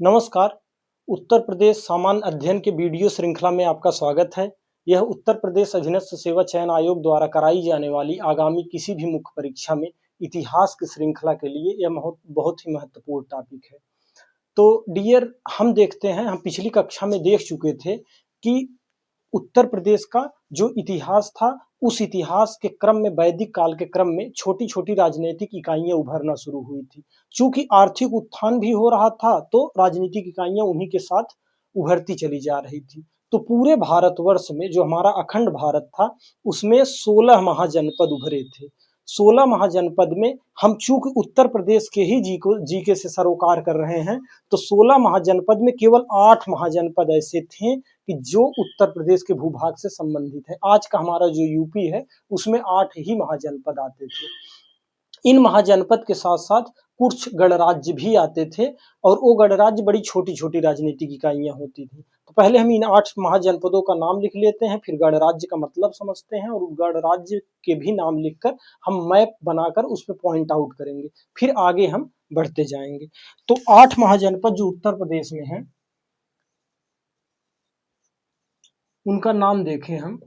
नमस्कार। उत्तर प्रदेश सामान्य अध्ययन के वीडियो श्रृंखला में आपका स्वागत है। यह उत्तर प्रदेश अधीनस्थ सेवा चयन आयोग द्वारा कराई जाने वाली आगामी किसी भी मुख्य परीक्षा में इतिहास की श्रृंखला के लिए यह बहुत ही महत्वपूर्ण टॉपिक है। तो डियर, हम देखते हैं, हम पिछली कक्षा में देख चुके थे कि उत्तर प्रदेश का जो इतिहास था, उस इतिहास के क्रम में वैदिक काल के क्रम में छोटी-छोटी राजनीतिक इकाइयाँ उभरना शुरू हुई थी। चूँकि आर्थिक उत्थान भी हो रहा था, तो राजनीतिक इकाइयाँ उन्हीं के साथ उभरती चली जा रही थी। तो पूरे भारतवर्ष में जो हमारा अखंड भारत था, उसमें 16 महाजनपद उभरे थे। 16 महाजनपद में हम चूँकि उत्तर प्रदेश के ही जीके से सरोकार कर रहे हैं, तो 16 महाजनपद में केवल 8 महाजनपद ऐसे थे कि जो उत्तर प्रदेश के भूभाग से संबंधित है। आज का हमारा जो यूपी है, उसमें 8 ही महाजनपद आते थे। इन महाजनपद के साथ साथ कुछ गणराज्य भी आते थे और वो गणराज्य बड़ी छोटी-छोटी राजनीतिक इकाइयाँ होती थी। तो पहले हम इन 8 महाजनपदों का नाम लिख लेते हैं, फिर गणराज्य का मतलब समझते हैं और गणराज्य के भी नाम लिखकर हम मैप बनाकर उसपे पॉइंट आउट करेंगे। फिर आगे हम बढ़ते जाएंगे। तो 8 महाजनपद जो उत्तर प्रदेश में हैं, उनका नाम देखें हम।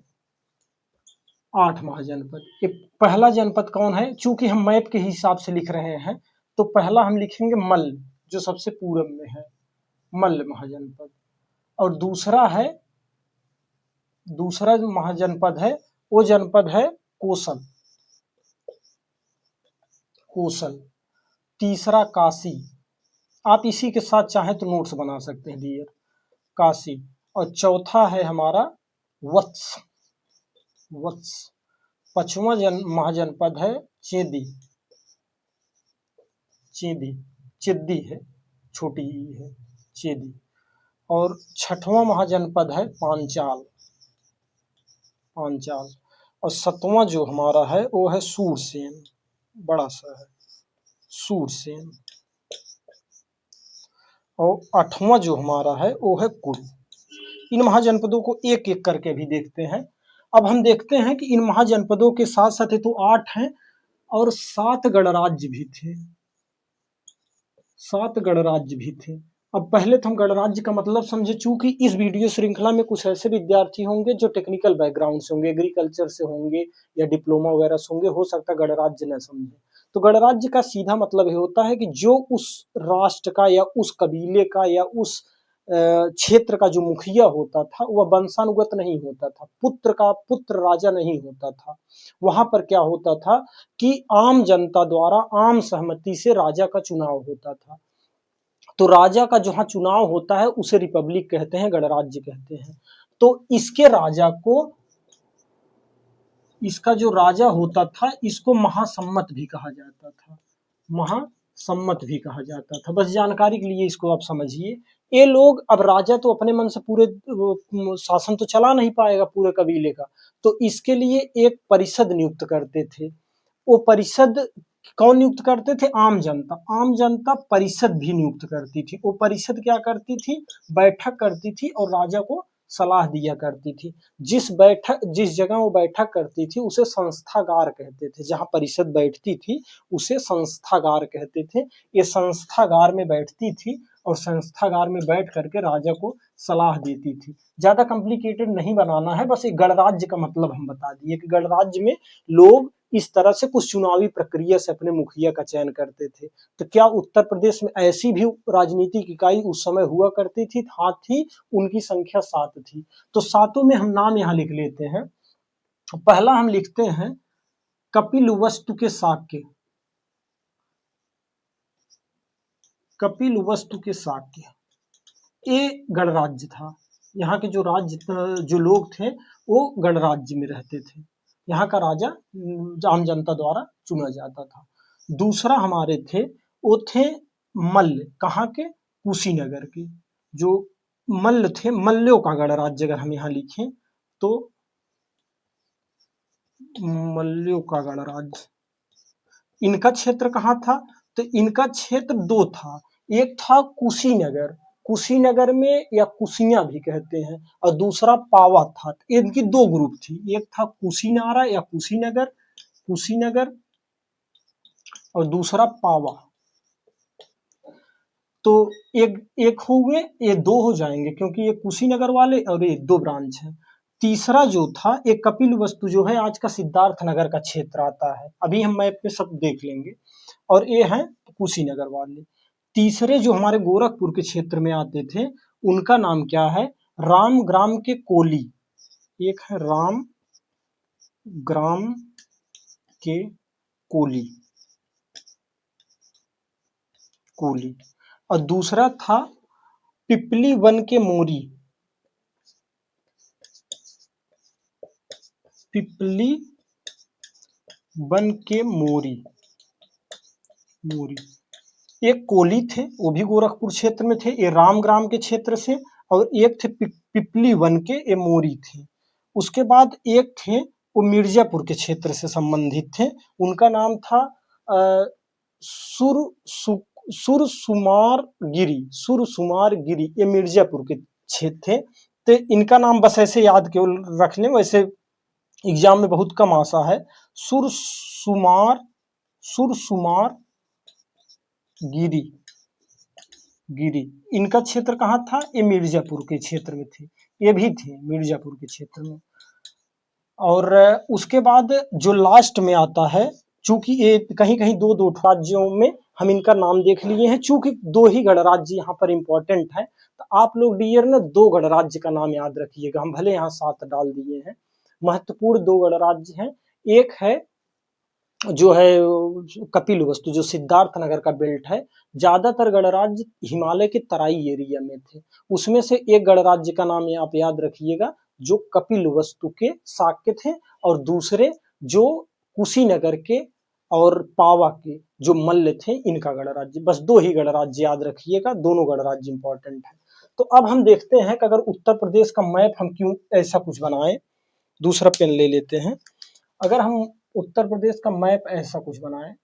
8 महाजनपद। ये पहला जनपद कौन है? चूंकि हम मैप के हिसाब से लिख रहे हैं, तो पहला हम लिखेंगे मल्ल, जो सबसे पूरब में है, मल्ल महाजनपद। और दूसरा जो महाजनपद है, वो जनपद है कोसल। तीसरा काशी। आप इसी के साथ चाहें तो नोट्स बना सकते हैं डियर, काशी। और चौथा है हमारा वत्स। पांचवा महाजनपद है चेदी है, छोटी ही है, चेदी। और छठवां महाजनपद है पांचाल। और सातवां जो हमारा है वो है सूरसेन, बड़ा सा है सूरसेन। और 8वां जो हमारा है वो है कुरु। इन महाजनपदों को एक एक करके भी देखते हैं। अब हम देखते हैं कि इन महाजनपदों के साथ साथ ये तो 8 हैं और 7 गणराज्य भी थे। अब पहले तो हम गणराज्य का मतलब समझे। चूंकि इस वीडियो श्रृंखला में कुछ ऐसे विद्यार्थी होंगे जो टेक्निकल बैकग्राउंड से होंगे, एग्रीकल्चर से होंगे या डिप्लोमा वगैरह से होंगे, हो सकता है गणराज्य न समझे। तो गणराज्य का सीधा मतलब ये होता है कि जो उस राष्ट्र का या उस कबीले का या उस क्षेत्र का जो मुखिया होता था, वह वंशानुगत नहीं होता था, पुत्र राजा नहीं होता था। वहां पर क्या होता था कि आम जनता द्वारा आम सहमति से राजा का चुनाव होता था। तो राजा का जहां चुनाव होता है उसे रिपब्लिक कहते हैं, गणराज्य कहते हैं। तो इसका जो राजा होता था, इसको महासम्मत भी कहा जाता था। बस जानकारी के लिए इसको आप समझिए। ये लोग, अब राजा तो अपने मन से पूरे शासन तो चला नहीं पाएगा पूरे कबीले का, तो इसके लिए एक परिषद नियुक्त करते थे। वो परिषद कौन नियुक्त करते थे? आम जनता परिषद भी नियुक्त करती थी। वो परिषद क्या करती थी? बैठक करती थी और राजा को सलाह दिया करती थी। जिस जगह वो बैठक करती थी उसे संस्थागार कहते थे। जहां परिषद बैठती थी उसे संस्थागार कहते थे। ये संस्थागार में बैठती थी और संस्थागार में बैठ करके राजा को सलाह देती थी। ज्यादा कॉम्प्लिकेटेड नहीं बनाना है, बस एक गणराज्य का मतलब हम बता दिए कि गणराज्य में लोग इस तरह से कुछ चुनावी प्रक्रिया से अपने मुखिया का चयन करते थे। तो क्या उत्तर प्रदेश में ऐसी भी राजनीतिक इकाई उस समय हुआ करती थी? हाँ थी। उनकी संख्या 7 थी। तो 7 में हम नाम यहाँ लिख लेते हैं। पहला हम लिखते हैं कपिलवस्तु के शाक्य। ये गणराज्य था। यहाँ के जो लोग थे वो गणराज्य में रहते थे। यहाँ का राजा आम जनता द्वारा चुना जाता था। दूसरा हमारे थे, वो थे मल्ल। कहाँ के? कुशीनगर के। जो मल्ल थे, मल्लों का गणराज्य अगर हम यहाँ लिखें तो मल्लों का गणराज्य। इनका क्षेत्र कहाँ था? तो इनका क्षेत्र 2 था। एक था कुशीनगर में, या कुशियां भी कहते हैं, और दूसरा पावा था। इनकी 2 ग्रुप थी। एक था कुशीनारा या कुशीनगर और दूसरा पावा। तो एक एक हो गए, ये दो हो जाएंगे क्योंकि ये कुशीनगर वाले और ये दो ब्रांच है। तीसरा जो था एक कपिलवस्तु जो है आज का सिद्धार्थ नगर का क्षेत्र आता है, अभी हम मैप पे सब देख लेंगे। और ये है कुशीनगर वाले। तीसरे जो हमारे गोरखपुर के क्षेत्र में आते थे उनका नाम क्या है, राम ग्राम के कोली। एक है राम ग्राम के कोली, कोली। और दूसरा था पिपली वन के मोरी, पिपली वन के मोरी, मोरी। एक कोली थे, वो भी गोरखपुर क्षेत्र में थे, ये रामग्राम के क्षेत्र से। और एक थे पिपली वन के, ये मोरी थे। उसके बाद एक थे वो मिर्जापुर के क्षेत्र से संबंधित थे, उनका नाम था सुरसुमार गिरी, सुरसुमार गिरी। ये मिर्जापुर के क्षेत्र थे। तो इनका नाम बस ऐसे याद केवल रख लें, वैसे एग्जाम में बहुत कम आसा है। सुरसुमार, सुरसुमार गिरी, गिरी। इनका क्षेत्र कहाँ था, ये मिर्जापुर के क्षेत्र में थे, ये भी थे मिर्जापुर के क्षेत्र में। और उसके बाद जो लास्ट में आता है, चूंकि ये कहीं कहीं दो दो राज्यों में हम इनका नाम देख लिए हैं, चूंकि दो ही गणराज्य यहाँ पर इंपॉर्टेंट है, तो आप लोग डियर ने दो गणराज्य का नाम याद रखिएगा। हम भले यहाँ 7 डाल दिए हैं, महत्वपूर्ण दो गणराज्य हैं। एक है जो है कपिलवस्तु, जो सिद्धार्थ नगर का बेल्ट है। ज्यादातर गणराज्य हिमालय के तराई एरिया में थे, उसमें से एक गणराज्य का नाम आप याद रखिएगा जो कपिलवस्तु के शाक्य थे, और दूसरे जो कुशीनगर के और पावा के जो मल्ल थे, इनका गणराज्य। बस दो ही गणराज्य याद रखिएगा, दोनों गणराज्य इंपॉर्टेंट है। तो अब हम देखते हैं कि अगर उत्तर प्रदेश का मैप हम क्यों ऐसा कुछ बनाएं। दूसरा पेन ले लेते हैं। अगर हम उत्तर प्रदेश का मैप ऐसा कुछ बनाएं,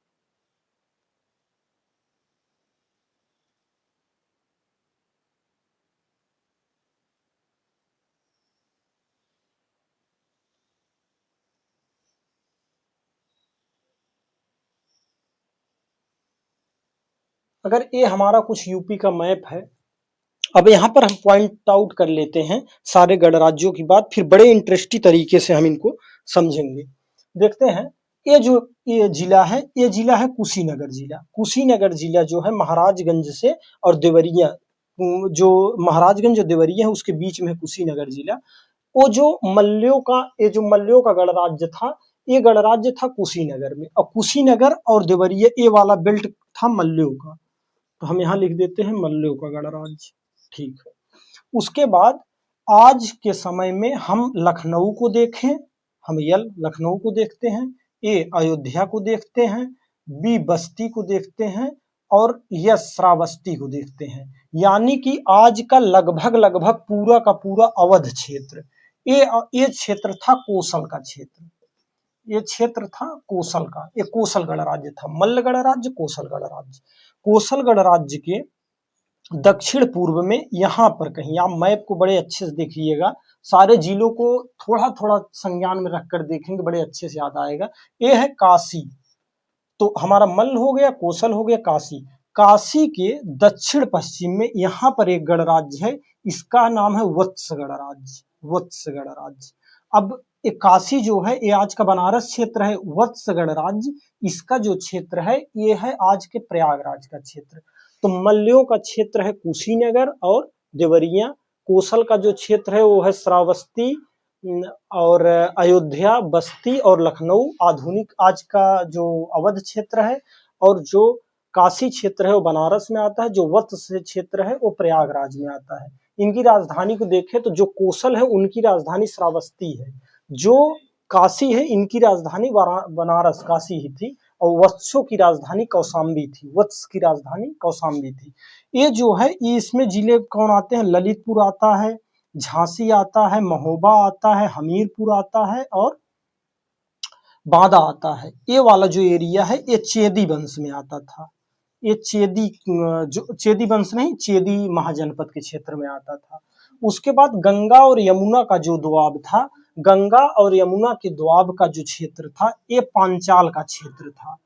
अगर ये हमारा कुछ यूपी का मैप है। अब यहाँ पर हम पॉइंट आउट कर लेते हैं सारे गणराज्यों की बात, फिर बड़े इंटरेस्टिंग तरीके से हम इनको समझेंगे। देखते हैं, ये जो ये जिला है, ये जिला है कुशीनगर जिला। कुशीनगर जिला जो है महाराजगंज से और देवरिया, जो महाराजगंज और देवरिया है उसके बीच में है कुशीनगर जिला। वो जो मल्लियों का, ये जो मल्लियों का गणराज्य था, ये गणराज्य था कुशीनगर में। और कुशीनगर और देवरिया ये वाला बेल्ट था मल्लियों का, तो हम यहाँ लिख देते हैं मल्लियों का गणराज्य। ठीक है। उसके बाद आज के समय में हम लखनऊ को देखें, हम लखनऊ को देखते हैं, ए अयोध्या को देखते हैं, बी बस्ती को देखते हैं, और यस श्रावस्ती को देखते हैं। यानी कि आज का लगभग लगभग पूरा का पूरा अवध क्षेत्र, ये क्षेत्र था कोसल का क्षेत्र। ये क्षेत्र था कोसल का, ये कोसल गणराज्य था। मल्ल गणराज्य, कोसल गणराज्य। कोसल गणराज्य के दक्षिण पूर्व में यहाँ पर कहीं, आप मैप को बड़े अच्छे से देखिएगा, सारे जिलों को थोड़ा थोड़ा संज्ञान में रखकर देखेंगे, बड़े अच्छे से याद आएगा। ये है काशी, तो हमारा मल्ल हो गया, कोसल हो गया, काशी। काशी के दक्षिण पश्चिम में यहाँ पर एक गणराज्य है, इसका नाम है वत्स गणराज्य, वत्स गणराज्य। अब ये काशी जो है ये आज का बनारस क्षेत्र है। वत्स गणराज्य, इसका जो क्षेत्र है ये है आज के प्रयागराज का क्षेत्र। तो मल्लियों का क्षेत्र है कुशीनगर और देवरिया। कोसल का जो क्षेत्र है वो है श्रावस्ती और अयोध्या, बस्ती और लखनऊ, आधुनिक आज का जो अवध क्षेत्र है। और जो काशी क्षेत्र है वो बनारस में आता है, जो वत्स क्षेत्र है वो प्रयागराज में आता है। इनकी राजधानी को देखें तो जो कोसल है उनकी राजधानी श्रावस्ती है, जो काशी है इनकी राजधानी बनारस काशी ही थी, और वत्सों की राजधानी कौशाम्बी थी, वत्स की राजधानी कौशाम्बी थी। ये जो है ये इसमें जिले कौन आते हैं, ललितपुर आता है, झांसी आता है, महोबा आता है, हमीरपुर आता है और बांदा आता है। ये वाला जो एरिया है ये चेदी वंश में आता था। ये चेदी, जो चेदी वंश नहीं, चेदी महाजनपद के क्षेत्र में आता था। उसके बाद गंगा और यमुना का जो दोआब था, गंगा और यमुना के दोआब का जो क्षेत्र था ये पांचाल का क्षेत्र था,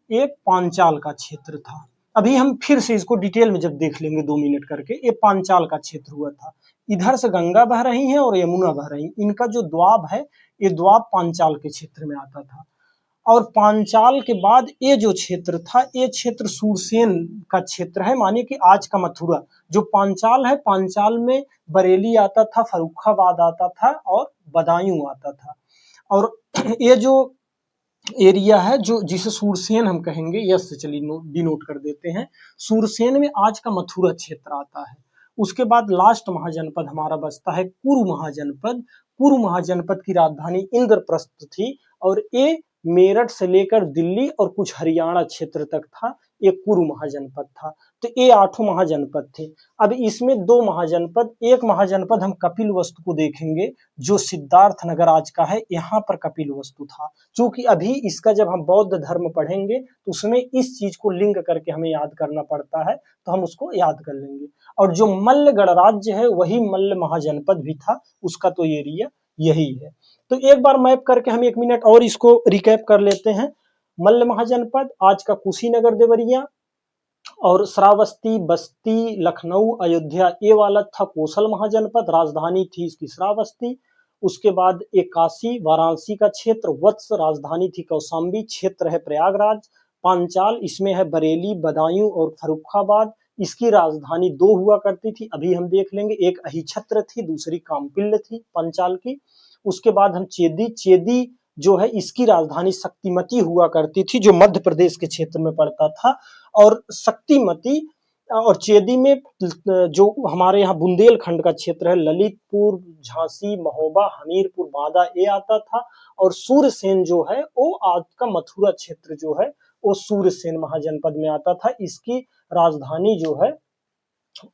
एक पांचाल का क्षेत्र था। अभी हम फिर से इसको डिटेल में जब देख लेंगे 2 मिनट करके, ये पांचाल का क्षेत्र हुआ था। इधर से गंगा बह रही है और यमुना बह रही है, इनका जो द्वाब है ये द्वाब पांचाल के क्षेत्र में आता था। और पांचाल के बाद ये जो क्षेत्र था, ये क्षेत्र सूरसेन का क्षेत्र है, मानिए कि आज का मथुरा। जो पांचाल है, पांचाल में बरेली आता था, फर्रुखाबाद आता था और बदायूं आता था। और ये जो एरिया है जो जिसे सूरसेन हम कहेंगे, यस से चलिए डिनोट कर देते हैं, सूरसेन में आज का मथुरा क्षेत्र आता है। उसके बाद लास्ट महाजनपद हमारा बचता है कुरु महाजनपद। कुरु महाजनपद की राजधानी इंद्रप्रस्थ थी और ये मेरठ से लेकर दिल्ली और कुछ हरियाणा क्षेत्र तक था, ये कुरु महाजनपद था। तो ये 8 महाजनपद थे। अब इसमें 2 महाजनपद, एक महाजनपद हम कपिलवस्तु को देखेंगे जो सिद्धार्थ नगर आज का है, यहाँ पर कपिलवस्तु था। क्योंकि अभी इसका जब हम बौद्ध धर्म पढ़ेंगे तो उसमें इस चीज को लिंक करके हमें याद करना पड़ता है, तो हम उसको याद कर लेंगे। और जो मल्ल गणराज्य है वही मल्ल महाजनपद भी था, उसका तो एरिया यही है। तो एक बार मैप करके हम 1 मिनट और इसको रिकैप कर लेते हैं। मल्ल महाजनपद आज का कुशीनगर देवरिया, और श्रावस्ती, बस्ती, लखनऊ, अयोध्या ये वाला था कोसल महाजनपद, राजधानी थी इसकी श्रावस्ती। उसके बाद एक काशी वाराणसी का क्षेत्र, वत्स राजधानी थी कौशाम्बी, क्षेत्र है प्रयागराज। पांचाल इसमें है बरेली, बदायूं और फर्रुखाबाद, इसकी राजधानी 2 हुआ करती थी, अभी हम देख लेंगे, एक अहिछत्र थी, दूसरी कामपिल्ल थी पंचाल की। उसके बाद हम चेदी, चेदी जो है इसकी राजधानी शक्तिमती हुआ करती थी, जो मध्य प्रदेश के क्षेत्र में पड़ता था। और शक्तिमती और चेदी में जो हमारे यहाँ बुंदेलखंड का क्षेत्र है, ललितपुर, झांसी, महोबा, हमीरपुर, बांदा ये आता था। और सूरसेन जो है वो आज का मथुरा क्षेत्र जो है वो सूरसेन महाजनपद में आता था, इसकी राजधानी जो है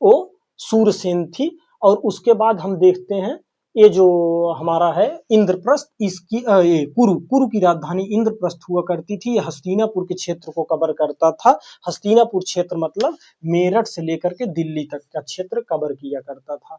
वो सूरसेन थी। और उसके बाद हम देखते हैं ये जो हमारा है इंद्रप्रस्थ, इसकी ये कुरु की राजधानी इंद्रप्रस्थ हुआ करती थी, ये हस्तिनापुर के क्षेत्र को कवर करता था। हस्तिनापुर क्षेत्र मतलब मेरठ से लेकर के दिल्ली तक का क्षेत्र कवर किया करता था।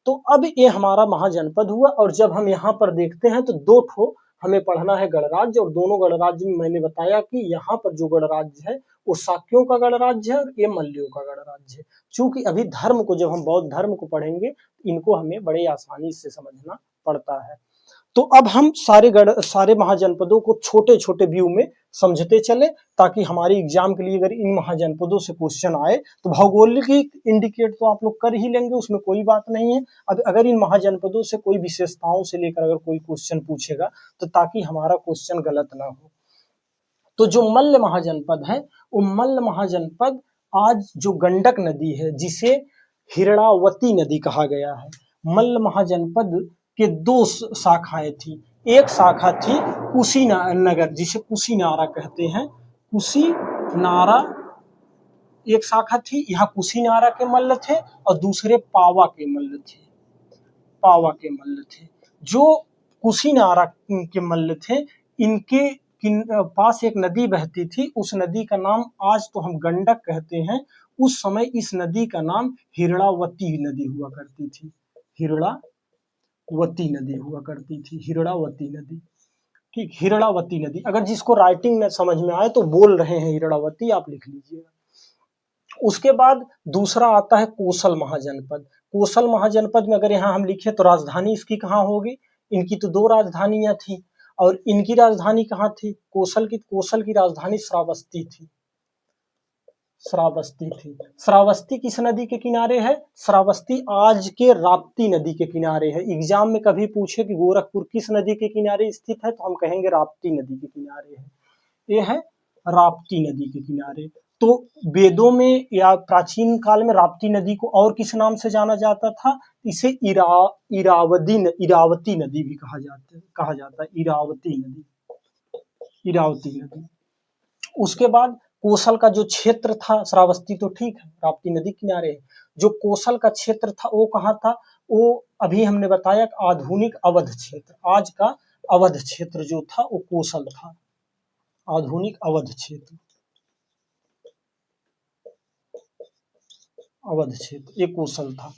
तो अब ये हमारा महाजनपद हुआ। और जब हम यहाँ पर देखते हैं तो 2 ठो हमें पढ़ना है गणराज्य, और दोनों गणराज्य में मैंने बताया कि यहाँ पर जो गणराज्य है वो शाक्यों का गणराज्य है और ये मल्लियों का गणराज्य है। चूंकि अभी धर्म को जब हम बौद्ध धर्म को पढ़ेंगे इनको हमें बड़े आसानी से समझना पड़ता है। तो अब हम सारे महाजनपदों को छोटे छोटे व्यू में समझते चले, ताकि हमारे एग्जाम के लिए अगर इन महाजनपदों से क्वेश्चन आए तो भौगोलिक इंडिकेट तो आप लोग कर ही लेंगे, उसमें कोई बात नहीं है। अब अगर इन महाजनपदों से कोई विशेषताओं से लेकर अगर कोई क्वेश्चन पूछेगा तो ताकि हमारा क्वेश्चन गलत ना हो। तो जो मल्ल महाजनपद है वो मल्ल महाजनपद आज जो गंडक नदी है जिसे हिरणावती नदी कहा गया है, मल्ल महाजनपद के 2 शाखाएं थी। एक शाखा थी कुशीनगर जिसे कुशीनारा कहते हैं, कुशीनारा एक शाखा थी, यहाँ कुशीनारा के मल्ल थे और दूसरे पावा के मल्ल थे, पावा के मल्ल थे। जो कुशीनारा के मल्ल थे इनके पास एक नदी बहती थी, उस नदी का नाम आज तो हम गंडक कहते हैं, उस समय इस नदी का नाम हिरणावती नदी हुआ करती थी, हिरणावती नदी हुआ करती थी, हिरणावती नदी। ठीक, हिरणावती नदी। अगर जिसको राइटिंग में समझ में आए तो बोल रहे हैं हिरणावती, आप लिख लीजिएगा। उसके बाद दूसरा आता है कोसल महाजनपद। कोसल महाजनपद में अगर यहाँ हम लिखे तो राजधानी इसकी कहाँ होगी, इनकी तो 2 राजधानियां थी, और इनकी राजधानी कहाँ थी, कोसल की राजधानी श्रावस्ती थी, श्रावस्ती थी। श्रावस्ती किस नदी के किनारे है, श्रावस्ती आज के राप्ती नदी के किनारे है। एग्जाम में कभी पूछे कि गोरखपुर किस नदी के किनारे स्थित है तो हम कहेंगे राप्ती नदी के किनारे है, ये है राप्ती नदी के किनारे। तो वेदों में या प्राचीन काल में राप्ती नदी को और किस नाम से जाना जाता था, इसे इरावती नदी भी कहा जाता है, इरावती नदी। उसके बाद कोसल का जो क्षेत्र था, श्रावस्ती तो ठीक है, राप्ती नदी किनारे है, जो कोसल का क्षेत्र था वो कहाँ था, वो अभी हमने बताया आधुनिक अवध क्षेत्र, आज का अवध क्षेत्र जो था वो कोसल था, आधुनिक अवध क्षेत्र, अवध क्षेत्र ये कोसल था।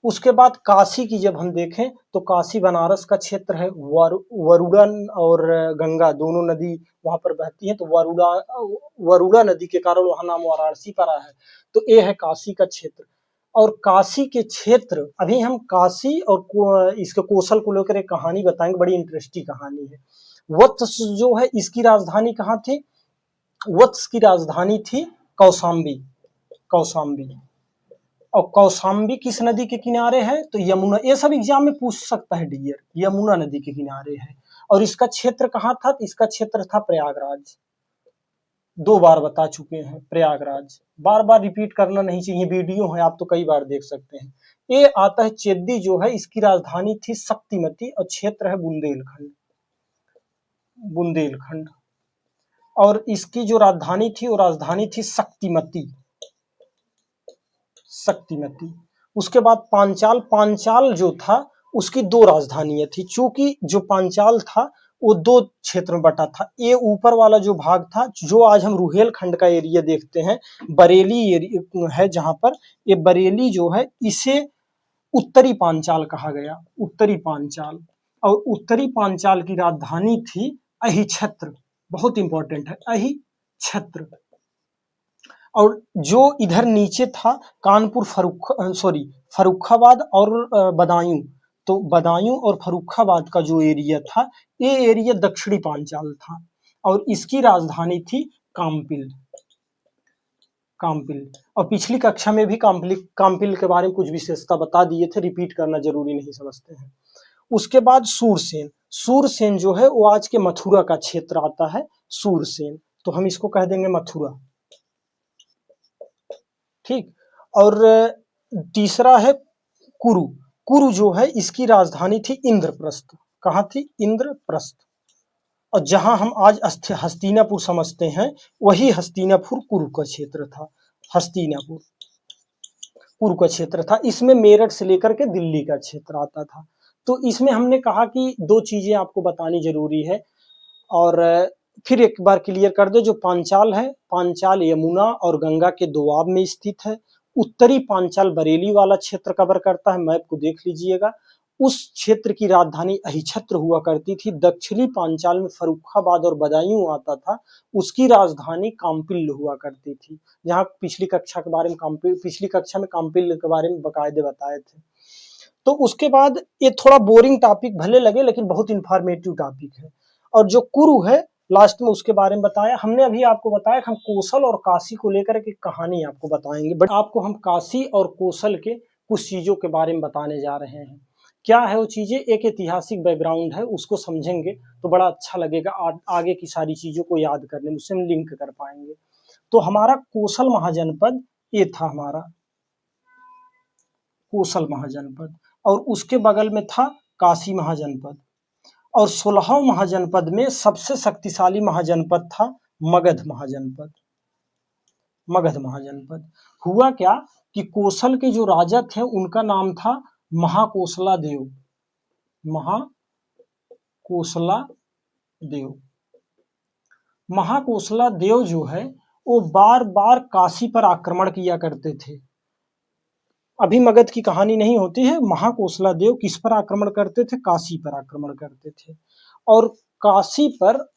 उसके बाद काशी की जब हम देखें तो काशी बनारस का क्षेत्र है। वरुणा और गंगा दोनों नदी वहां पर बहती हैं, तो वरुणा नदी के कारण वहां नाम वाराणसी पड़ा है। तो ये है काशी का क्षेत्र। और काशी के क्षेत्र, अभी हम काशी और इसके कौशल को लेकर एक कहानी बताएंगे, बड़ी इंटरेस्टिंग कहानी है। वत्स जो है इसकी राजधानी कहाँ थी? वत्स की राजधानी थी कौशाम्बी। कौशाम्बी और कौशाम्बी किस नदी के किनारे है? तो यमुना। ये सब एग्जाम में पूछ सकता है डियर, यमुना नदी के किनारे है। और इसका क्षेत्र कहाँ था? इसका क्षेत्र था प्रयागराज। 2 बार बता चुके हैं प्रयागराज, बार बार रिपीट करना नहीं चाहिए, वीडियो है आप तो कई बार देख सकते हैं। ये आता है चेद्दी जो है, इसकी राजधानी थी शक्तिमती और क्षेत्र है बुंदेलखंड। बुंदेलखंड और इसकी जो राजधानी थी वो राजधानी थी शक्तिमती। शक्तिमती। उसके बाद पांचाल। पांचाल जो था उसकी 2 राजधानियां थी, चूंकि जो पांचाल था वो 2 क्षेत्र में बटा था। ये ऊपर वाला जो भाग था, जो आज हम रुहेलखंड का एरिया देखते हैं, बरेली एरिया है जहां पर, ये बरेली जो है इसे उत्तरी पांचाल कहा गया। उत्तरी पांचाल। और उत्तरी पांचाल की राजधानी थी अहिछत्र। बहुत इंपॉर्टेंट है अहिछत्र। और जो इधर नीचे था कानपुर, फर्रुखाबाद और बदायूं। तो बदायूं और फर्रुखाबाद का जो एरिया था, ये एरिया दक्षिणी पांचाल था और इसकी राजधानी थी काम्पिल। काम्पिल। और पिछली कक्षा में भी काम्पिल के बारे में कुछ विशेषता बता दिए थे, रिपीट करना जरूरी नहीं समझते हैं। उसके बाद सूरसेन। सूरसेन जो है वो आज के मथुरा का क्षेत्र आता है, सूरसेन। तो हम इसको कह देंगे मथुरा। ठीक। और तीसरा है कुरु। कुरु जो है इसकी राजधानी थी इंद्रप्रस्थ। कहाँ थी? इंद्रप्रस्थ। और जहां हम आज हस्तिनापुर समझते हैं, वही हस्तिनापुर कुरु का क्षेत्र था। हस्तिनापुर कुरु का क्षेत्र था। इसमें मेरठ से लेकर के दिल्ली का क्षेत्र आता था। तो इसमें हमने कहा कि 2 चीजें आपको बतानी जरूरी है। और फिर एक बार क्लियर कर दो, जो पांचाल है, पांचाल यमुना और गंगा के दोआब में स्थित है। उत्तरी पांचाल बरेली वाला क्षेत्र कवर करता है, मैप को देख लीजिएगा। उस क्षेत्र की राजधानी अहिछत्र हुआ करती थी। दक्षिणी पांचाल में फर्रुखाबाद और बदायूं आता था, उसकी राजधानी काम्पिल हुआ करती थी। जहां पिछली कक्षा में काम्पिल के बारे में बकायदे बताए थे। तो उसके बाद ये थोड़ा बोरिंग टॉपिक भले लगे, लेकिन बहुत इंफॉर्मेटिव टॉपिक है। और जो कुरु है लास्ट में उसके बारे में बताया हमने। अभी आपको बताया कि हम कौशल और काशी को लेकर एक कहानी आपको बताएंगे, बट आपको हम काशी और कौशल के कुछ चीजों के बारे में बताने जा रहे हैं। क्या है वो चीजें? एक ऐतिहासिक बैकग्राउंड है, उसको समझेंगे तो बड़ा अच्छा लगेगा, आगे की सारी चीजों को याद करने में उससे हम लिंक कर पाएंगे। तो हमारा कौशल महाजनपद ये था, हमारा कौशल महाजनपद। और उसके बगल में था काशी महाजनपद। और 16वें महाजनपद में सबसे शक्तिशाली महाजनपद था मगध महाजनपद। मगध महाजनपद। हुआ क्या कि कौशल के जो राजा थे उनका नाम था महाकोसला देव। महाकोसला देव। महाकोसला देव जो है वो बार बार काशी पर आक्रमण किया करते थे। अभी मगध की कहानी नहीं होती है। महाकोसला देव किस पर आक्रमण करते थे? काशी पर आक्रमण करते थे। और काशी पर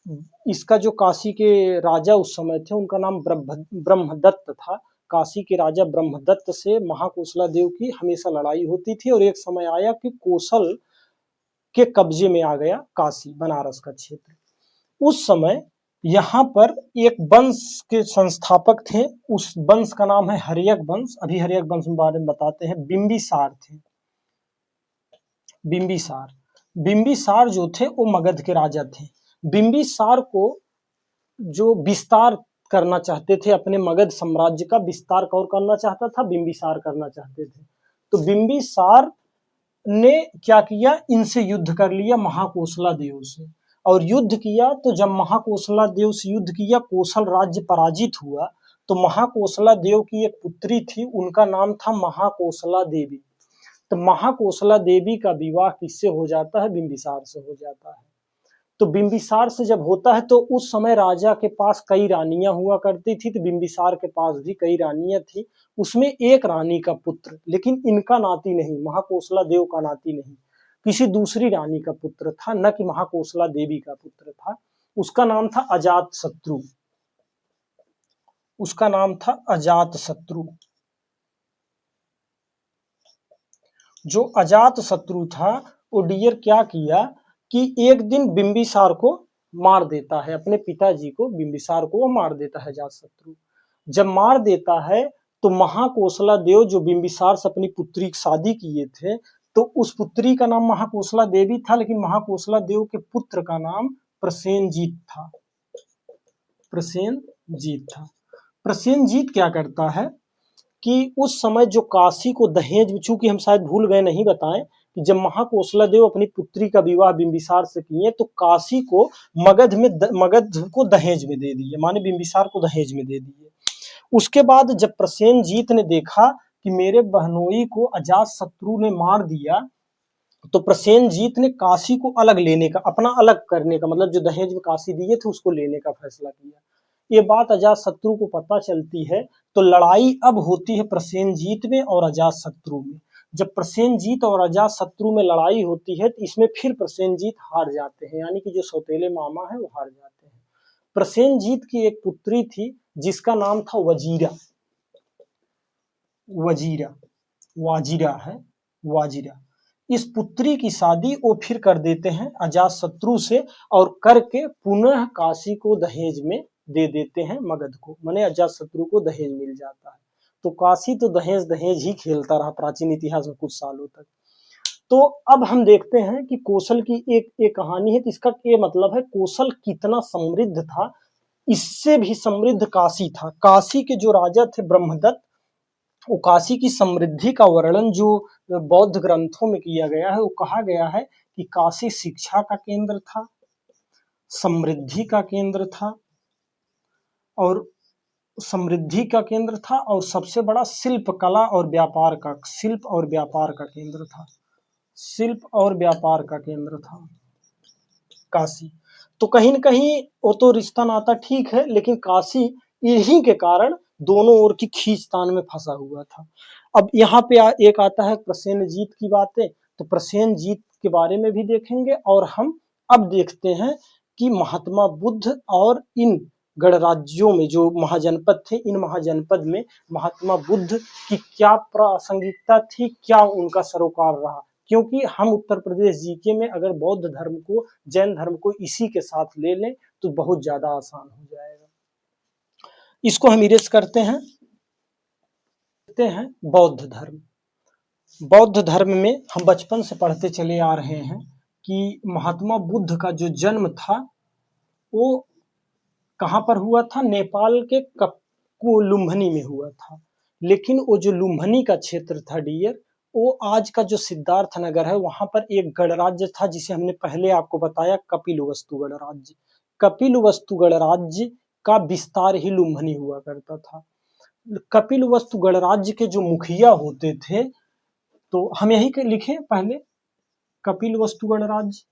इसका जो काशी के राजा उस समय थे उनका नाम ब्रह्मदत्त था। काशी के राजा ब्रह्मदत्त से महाकोसला देव की हमेशा लड़ाई होती थी। और एक समय आया कि कौशल के कब्जे में आ गया काशी, बनारस का क्षेत्र। उस समय यहाँ पर एक वंश के संस्थापक थे, उस वंश का नाम है हर्यक वंश। अभी हर्यक वंश के बारे में बताते हैं। बिंबिसार थे। बिंबिसार जो थे वो मगध के राजा थे। बिंबिसार को जो विस्तार करना चाहते थे, अपने मगध साम्राज्य का विस्तार कौन करना चाहता था? बिंबिसार करना चाहते थे। तो बिंबिसार ने क्या किया? इनसे युद्ध कर लिया, महाकोसला देव से। और युद्ध किया तो जब महाकोसला देव से युद्ध किया, कौशल राज्य पराजित हुआ। तो महाकोसला देव की एक पुत्री थी, उनका नाम था महाकोसला देवी। तो महाकोसला देवी का विवाह किससे हो जाता है? बिंबिसार से हो जाता है। तो बिंबिसार से जब होता है तो उस समय राजा के पास कई रानियां हुआ करती थी, तो बिंबिसार के पास भी कई रानियां थी। उसमें एक रानी का पुत्र, लेकिन इनका नाती नहीं, महाकोसला देव का नाती नहीं, किसी दूसरी रानी का पुत्र था, न कि महाकोसला देवी का पुत्र था। उसका नाम था अजातशत्रु। उसका नाम था अजातशत्रु। जो अजातशत्रु था वो डियर क्या किया कि एक दिन बिंबिसार को मार देता है, अपने पिताजी को, बिंबिसार को वो मार देता है अजातशत्रु। जब मार देता है तो महाकोसला देव जो बिंबिसार से अपनी पुत्री की शादी किए थे, तो उस पुत्री का नाम महाकोसला देवी था, लेकिन महाकोसला देव के पुत्र का नाम प्रसेनजीत था। प्रसेनजीत था। प्रसेनजीत क्या करता है कि उस समय जो काशी को दहेज, चूंकि हम शायद भूल गए नहीं बताएं कि जब महाकोसला देव अपनी पुत्री का विवाह बिंबिसार से किए तो काशी को मगध को दहेज में दे दिए, माने बिंबिसार को दहेज में दे दिए। उसके बाद जब प्रसेनजीत ने देखा कि मेरे बहनोई को अजातशत्रु ने मार दिया, तो प्रसेनजीत ने काशी को अलग लेने का, अपना अलग करने का, मतलब जो दहेज में काशी दिए थे उसको लेने का फैसला किया। ये बात अजातशत्रु को पता चलती है, तो लड़ाई अब होती है प्रसेनजीत में और अजातशत्रु में। जब प्रसेनजीत और अजातशत्रु में लड़ाई होती है तो इसमें फिर प्रसेनजीत हार जाते हैं, यानी कि जो सौतेले मामा है वो हार जाते हैं। प्रसेनजीत की एक पुत्री थी जिसका नाम था वजीरा। वाजिरा है, वाजिरा। इस पुत्री की शादी वो फिर कर देते हैं अजातशत्रु से, और करके पुनः काशी को दहेज में दे देते हैं मगध को, माने अजातशत्रु को दहेज मिल जाता है। तो काशी तो दहेज दहेज ही खेलता रहा प्राचीन इतिहास में कुछ सालों तक। तो अब हम देखते हैं कि कौशल की एक कहानी है, तो इसका ये मतलब है कौशल कितना समृद्ध था। इससे भी समृद्ध काशी था। काशी के जो राजा थे ब्रह्मदत्त, वो काशी की समृद्धि का वर्णन जो बौद्ध ग्रंथों में किया गया है, वो कहा गया है कि काशी शिक्षा का केंद्र था, समृद्धि का केंद्र था, और समृद्धि का केंद्र था, और सबसे बड़ा शिल्प कला और व्यापार का, शिल्प और व्यापार का केंद्र था। शिल्प और व्यापार का केंद्र था काशी। तो कहीं न कहीं वो तो रिश्ता नाता ठीक है, लेकिन काशी इन्हीं के कारण दोनों ओर की खींचतान में फंसा हुआ था। अब यहाँ पे एक आता है प्रसेनजीत की बातें, तो प्रसेनजीत के बारे में भी देखेंगे, और हम अब देखते हैं कि महात्मा बुद्ध और इन गणराज्यों में जो महाजनपद थे, इन महाजनपद में महात्मा बुद्ध की क्या प्रासंगिकता थी, क्या उनका सरोकार रहा। क्योंकि हम उत्तर प्रदेश जीके में अगर बौद्ध धर्म को, जैन धर्म को इसी के साथ ले लें तो बहुत ज्यादा आसान हो जाएगा। इसको हम इरेज करते हैं। बौद्ध धर्म। बौद्ध धर्म में हम बचपन से पढ़ते चले आ रहे हैं कि महात्मा बुद्ध का जो जन्म था वो कहाँ पर हुआ था? नेपाल के लुम्बिनी में हुआ था। लेकिन वो जो लुम्बिनी का क्षेत्र था डियर, वो आज का जो सिद्धार्थ नगर है वहां पर एक गणराज्य था जिसे हमने पहले आपको बताया, कपिलवस्तु गणराज्य। कपिलवस्तु गणराज्य का विस्तार ही लुम्बिनी हुआ करता था। कपिलवस्तु गणराज्य के जो मुखिया होते थे, तो हम यही लिखे पहले, कपिलवस्तु गणराज्य,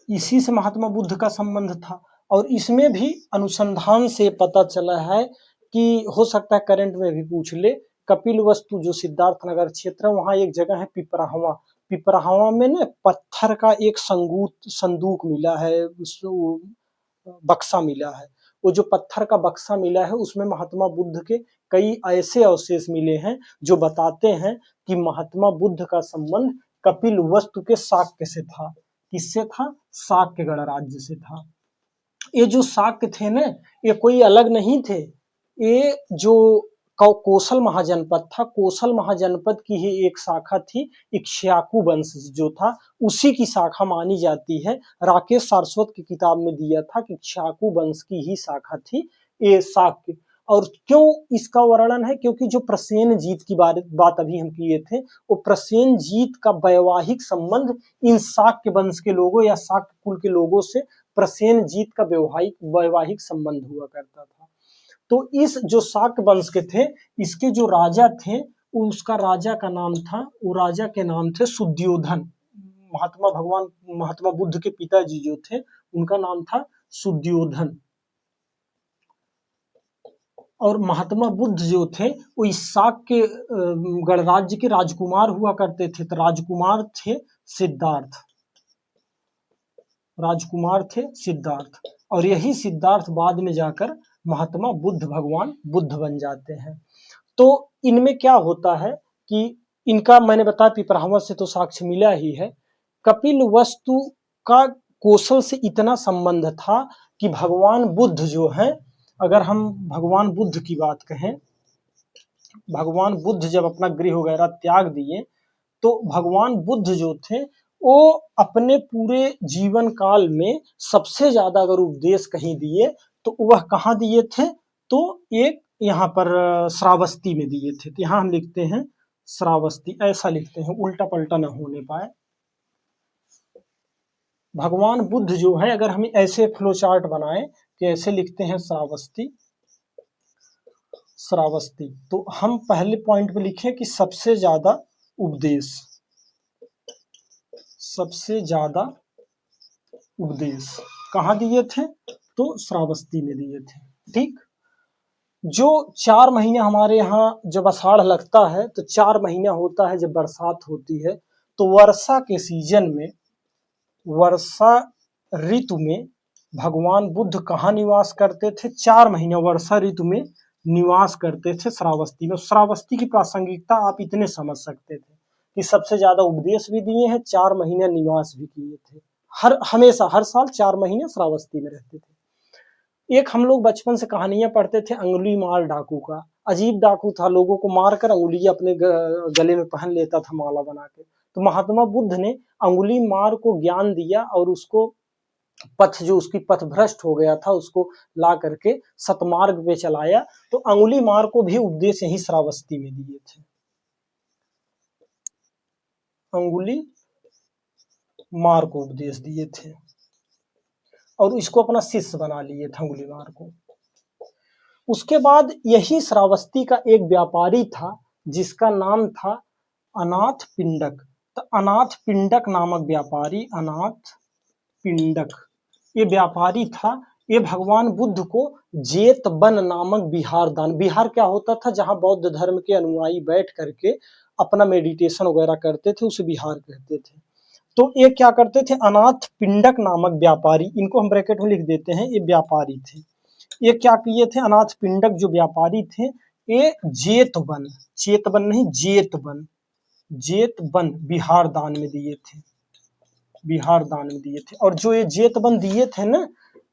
इसी से महात्मा बुद्ध का संबंध था। और इसमें भी अनुसंधान से पता चला है कि हो सकता है करंट में भी पूछ ले, कपिलवस्तु जो सिद्धार्थ नगर क्षेत्र है वहां एक जगह है पिपराहवा। पिपराहवा में ना पत्थर का एक संदूक मिला है, बक्सा मिला है। वो जो पत्थर का बक्सा मिला है उसमें महात्मा बुद्ध के कई ऐसे अवशेष मिले हैं जो बताते हैं कि महात्मा बुद्ध का संबंध कपिलवस्तु के शाक्य से था। किससे था? शाक्य गणराज्य से था। ये जो शाक्य थे ना, ये कोई अलग नहीं थे, ये जो कौशल महाजनपद था, कौशल महाजनपद की ही एक शाखा थी। इक्ष्वाकु वंश जो था उसी की शाखा मानी जाती है। राकेश सारस्वत की किताब में दिया था कि इक्ष्वाकु वंश की ही शाखा थी ये शाक्य। और क्यों इसका वर्णन है? क्योंकि जो प्रसेनजीत की बात अभी हम किए थे, वो प्रसेनजीत का वैवाहिक संबंध इन शाक्य वंश के लोगों या शाक्य कुल के लोगों से प्रसेनजीत का वैवाहिक संबंध हुआ करता था। तो इस जो शाक्य वंश के थे, इसके जो राजा थे, उसका राजा का नाम था, वो राजा के नाम थे सुद्योधन। महात्मा बुद्ध के पिताजी जो थे उनका नाम था सुद्योधन। और महात्मा बुद्ध जो थे वो इस शाक के गणराज्य के राजकुमार हुआ करते थे। तो राजकुमार थे सिद्धार्थ, राजकुमार थे सिद्धार्थ, और यही सिद्धार्थ बाद में जाकर महात्मा बुद्ध भगवान बुद्ध बन जाते हैं। तो इनमें क्या होता है कि इनका मैंने बताया पिपराहवा से तो साक्ष्य मिला ही है। कपिल वस्तु का कौशल से इतना संबंध था कि भगवान बुद्ध जो है, अगर हम भगवान बुद्ध की बात कहें, भगवान बुद्ध जब अपना गृह वगैरह त्याग दिए तो भगवान बुद्ध जो थे वो अपने पूरे जीवन काल में सबसे ज्यादा अगर उपदेश कहीं दिए तो वह कहाँ दिए थे, तो एक यहाँ पर श्रावस्ती में दिए थे। तो यहाँ हम लिखते हैं श्रावस्ती, ऐसा लिखते हैं उल्टा पलटा न होने पाए। भगवान बुद्ध जो है, अगर हम ऐसे फ्लो चार्ट बनाए कि ऐसे लिखते हैं श्रावस्ती, श्रावस्ती, तो हम पहले पॉइंट पे लिखे कि सबसे ज्यादा उपदेश, सबसे ज्यादा उपदेश कहाँ दिए थे, तो श्रावस्ती में दिए थे। ठीक, जो 4 महीने हमारे यहाँ जब आषाढ़ लगता है तो 4 महीना होता है जब बरसात होती है, तो वर्षा के सीजन में, वर्षा ऋतु में भगवान बुद्ध कहाँ निवास करते थे, 4 महीने वर्षा ऋतु में निवास करते थे श्रावस्ती में। श्रावस्ती की प्रासंगिकता आप इतने समझ सकते थे कि सबसे ज्यादा उपदेश भी दिए हैं, 4 महीने निवास भी किए थे। हमेशा हर साल 4 महीने श्रावस्ती में रहते थे। एक हम लोग बचपन से कहानियां पढ़ते थे अंगुली मार डाकू का। अजीब डाकू था, लोगों को मार कर अंगुली अपने गले में पहन लेता था माला बना के। तो महात्मा बुद्ध ने अंगुली मार को ज्ञान दिया और उसको पथ, जो उसकी पथ भ्रष्ट हो गया था, उसको ला करके सतमार्ग पे चलाया। तो अंगुली मार को भी उपदेश यही श्रावस्ती में दिए थे। अंगुली मार को उपदेश दिए थे और इसको अपना शिष्य बना लिए थे अंगुली मार को। उसके बाद यही श्रावस्ती का एक व्यापारी था जिसका नाम था अनाथ पिंडक। तो अनाथ पिंडक नामक व्यापारी, अनाथ पिंडक ये व्यापारी था। ये भगवान बुद्ध को जेतवन नामक बिहार दान, बिहार क्या होता था, जहां बौद्ध धर्म के अनुयायी बैठ करके अपना मेडिटेशन वगैरह करते थे, उसे बिहार कहते थे। तो ये क्या करते थे, अनाथ पिंडक नामक व्यापारी, इनको हम ब्रैकेट में लिख देते हैं, ये व्यापारी थे। ये क्या किए थे, अनाथ पिंडक जो व्यापारी थे, ये जेतवन, चेतवन नहीं जेतवन, जेतवन बिहार दान में दिए थे, बिहार दान में दिए थे। और जो ये जेतवन दिए थे ना,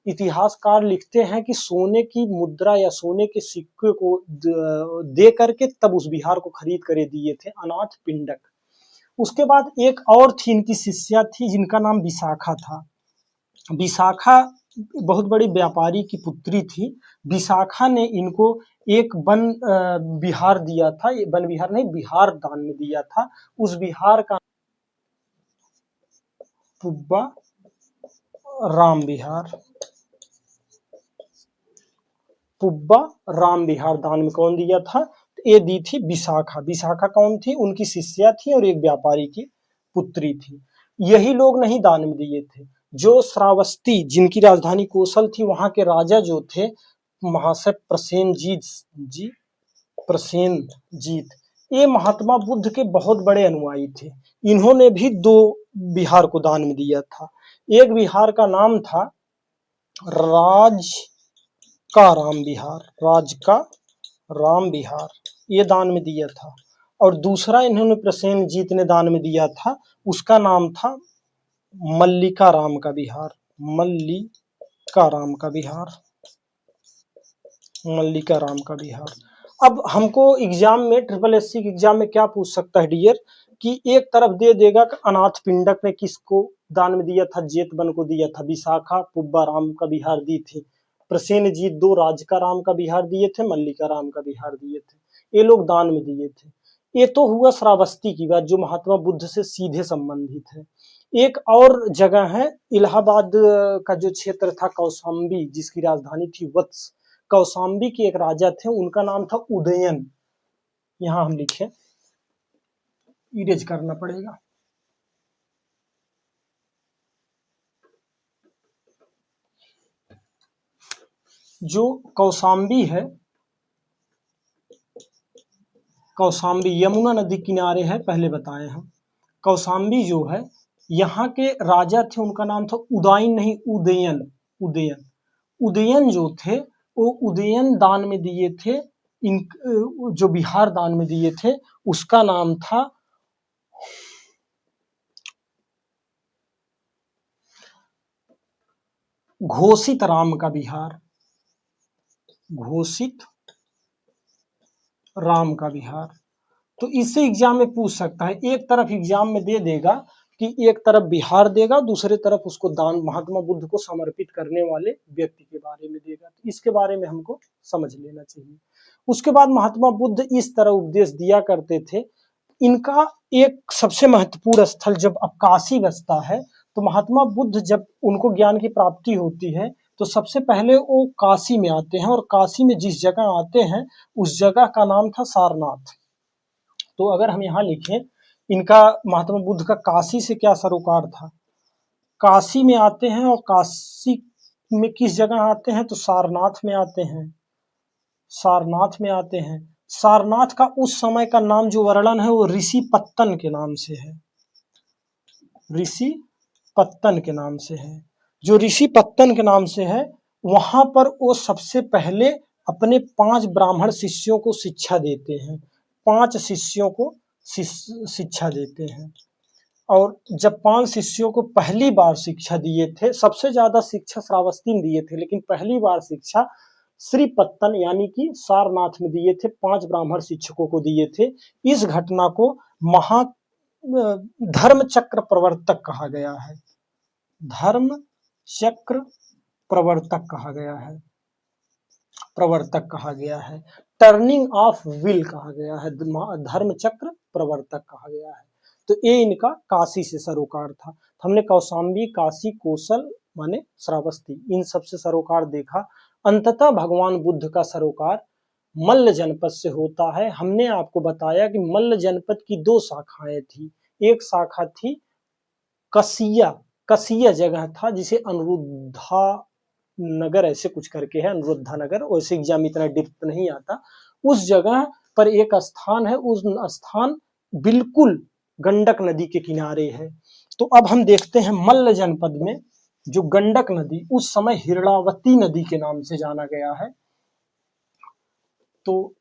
इतिहासकार लिखते हैं कि सोने की मुद्रा या सोने के सिक्के को दे करके तब उस बिहार को खरीद कर दिए थे, अनाथ पिंडक। उसके बाद एक और थी, इनकी शिष्या थी जिनका नाम विशाखा था। विशाखा बहुत बड़ी व्यापारी की पुत्री थी। विशाखा ने इनको एक वन विहार दिया था, वन विहार नहीं, बिहार दान में दिया था। उस बिहार का पुब्बा राम विहार, पुब्बा राम विहार दान में कौन दिया था, ये दी थी विशाखा। विशाखा कौन थी, उनकी शिष्या थी और एक व्यापारी की पुत्री थी। यही लोग नहीं दान में दिए थे, जो श्रावस्ती जिनकी राजधानी कौशल थी, वहां के राजा जो थे महाशय प्रसेनजीत जी, प्रसेनजीत, ये महात्मा बुद्ध के बहुत बड़े अनुयायी थे। इन्होंने भी 2 बिहार को दान में दिया था। एक बिहार का नाम था राज का राम विहार, राज का राम विहार, ये दान में दिया था। और दूसरा इन्होंने प्रसेनजीत ने दान में दिया था, उसका नाम था मल्लिका राम का विहार, मल्लिका राम का विहार, मल्लिका राम का विहार। अब हमको एग्जाम में, SSSC के एग्जाम में क्या पूछ सकता है डियर, कि एक तरफ दे देगा कि अनाथ पिंडक ने किसको दान में दिया था, जेतवन को दिया था, विशाखा पुब्बा राम का विहार दी थी, प्रसेनजीत 2 राजका राम का विहार दिए थे, मल्लिका राम का विहार दिए थे, ये लोग दान में दिए थे। ये तो हुआ श्रावस्ती की बात जो महात्मा बुद्ध से सीधे संबंधित है। एक और जगह है इलाहाबाद का जो क्षेत्र था कौशाम्बी, जिसकी राजधानी थी वत्स। कौशाम्बी के एक राजा थे, उनका नाम था उदयन। यहाँ हम लिखे, इरेज करना पड़ेगा, जो कौशाम्बी है, कौशाम्बी यमुना नदी किनारे है, पहले बताए हम। कौशाम्बी जो है यहाँ के राजा थे, उनका नाम था उदयन, नहीं उदयन, उदयन। उदयन जो थे वो उदयन दान में दिए थे, इन जो बिहार दान में दिए थे उसका नाम था घोषित राम का बिहार, घोषित राम का बिहार। तो इससे एग्जाम में पूछ सकता है, एक तरफ एग्जाम में दे देगा कि एक तरफ बिहार देगा, दूसरे तरफ उसको दान महात्मा बुद्ध को समर्पित करने वाले व्यक्ति के बारे में देगा। तो इसके बारे में हमको समझ लेना चाहिए। उसके बाद महात्मा बुद्ध इस तरह उपदेश दिया करते थे। इनका एक सबसे महत्वपूर्ण स्थल जब अब काशी बसता है, तो महात्मा बुद्ध जब उनको ज्ञान की प्राप्ति होती है तो सबसे पहले वो काशी में आते हैं, और काशी में जिस जगह आते हैं उस जगह का नाम था सारनाथ। तो अगर हम यहाँ लिखें, इनका महात्मा बुद्ध का काशी से क्या सरोकार था, काशी में आते हैं, और काशी में किस जगह आते हैं, तो सारनाथ में आते हैं, सारनाथ में आते हैं। सारनाथ का उस समय का नाम जो वर्णन है वो ऋषि पत्तन के नाम से है, ऋषि पत्तन के नाम से है। जो ऋषि पत्तन के नाम से है, वहां पर वो सबसे पहले अपने 5 ब्राह्मण शिष्यों को शिक्षा देते हैं, 5 शिष्यों को शिक्षा देते हैं। और जब 5 शिष्यों को पहली बार शिक्षा दिए थे, सबसे ज्यादा शिक्षा श्रावस्ती ने दिए थे, लेकिन पहली बार शिक्षा श्री पत्तन यानी कि सारनाथ में दिए थे, 5 ब्राह्मण शिक्षकों को दिए थे। इस घटना को महा धर्म चक्र प्रवर्तक कहा गया है, धर्म चक्र प्रवर्तक कहा गया है, प्रवर्तक कहा गया है, टर्निंग ऑफ व्हील कहा गया है, धर्म चक्र प्रवर्तक कहा गया है। तो ये इनका काशी से सरोकार था। हमने कौशाम्बी, काशी, कोसल माने श्रावस्ती, इन सब से सरोकार देखा। अंततः भगवान बुद्ध का सरोकार मल्ल जनपद से होता है। हमने आपको बताया कि मल्ल जनपद की 2 शाखाएं थी। एक शाखा थी कसिया, कसिया जगह था जिसे अनुरुद्धा नगर ऐसे कुछ करके है, अनुरुद्धा नगर, वैसे एग्जाम इतना डिप्थ नहीं आता। उस जगह पर एक स्थान है, उस स्थान बिल्कुल गंडक नदी के किनारे है। तो अब हम देखते हैं मल्ल जनपद में जो गंडक नदी उस समय हिरणावती नदी के नाम से जाना गया है। तो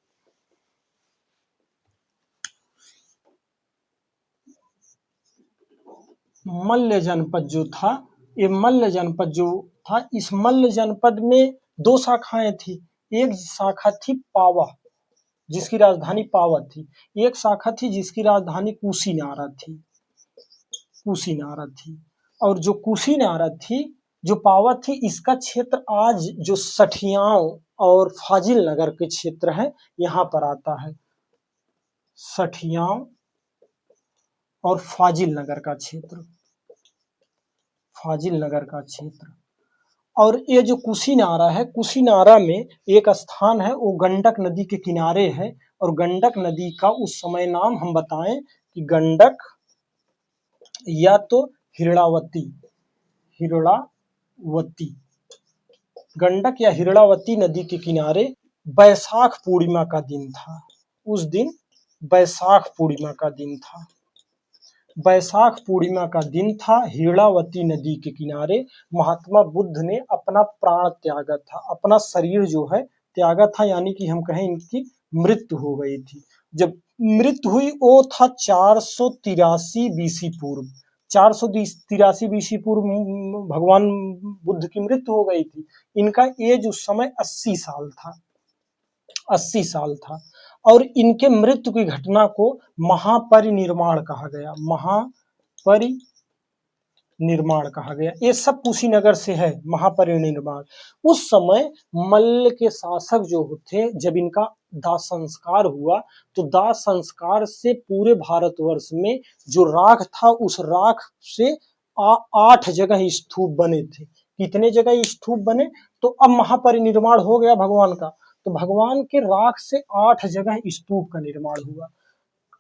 मल्ल जनपद जो था, ये मल्ल जनपद जो था, इस मल्ल जनपद में 2 शाखाएं थी। एक शाखा थी पावा जिसकी राजधानी पावत थी, एक शाखा थी जिसकी राजधानी कुशीनारा थी, कुशीनारा थी। और जो कुशीनारा थी, जो पावत थी, इसका क्षेत्र आज जो सठियाव और फाजिल नगर के क्षेत्र है यहाँ पर आता है, सठियाव और फाजिल नगर का क्षेत्र, फाजिल नगर का क्षेत्र। और ये जो कुशीनारा है, कुशीनारा में एक स्थान है, वो गंडक नदी के किनारे है। और गंडक नदी का उस समय नाम हम बताएं कि गंडक या तो हिरणावती, हिरणावती, गंडक या हिरणावती नदी के किनारे बैसाख पूर्णिमा का दिन था। उस दिन बैसाख पूर्णिमा का दिन था, बैसाख पूर्णिमा का दिन था। हिरणावती नदी के किनारे महात्मा बुद्ध ने अपना प्राण त्यागा था, अपना शरीर जो है त्यागा था, यानी कि हम कहें इनकी मृत्यु हो गई थी। जब मृत्यु हुई वो था 483 बीसी पूर्व, 483 बीसी पूर्व भगवान बुद्ध की मृत्यु हो गई थी। इनका एज उस समय 80 साल था, 80 साल था। और इनके मृत्यु की घटना को महापरिनिर्वाण कहा गया, महापरिनिर्वाण कहा गया। ये सब कुशीनगर से है, महापरिनिर्वाण। उस समय मल्ल के शासक जो थे, जब इनका दाह संस्कार हुआ तो दाह संस्कार से पूरे भारतवर्ष में जो राख था, उस राख से 8 जगह स्तूप बने थे। कितने जगह स्तूप बने, तो अब महापरिनिर्वाण हो गया भगवान का, तो भगवान के राख से 8 जगह स्तूप का निर्माण हुआ।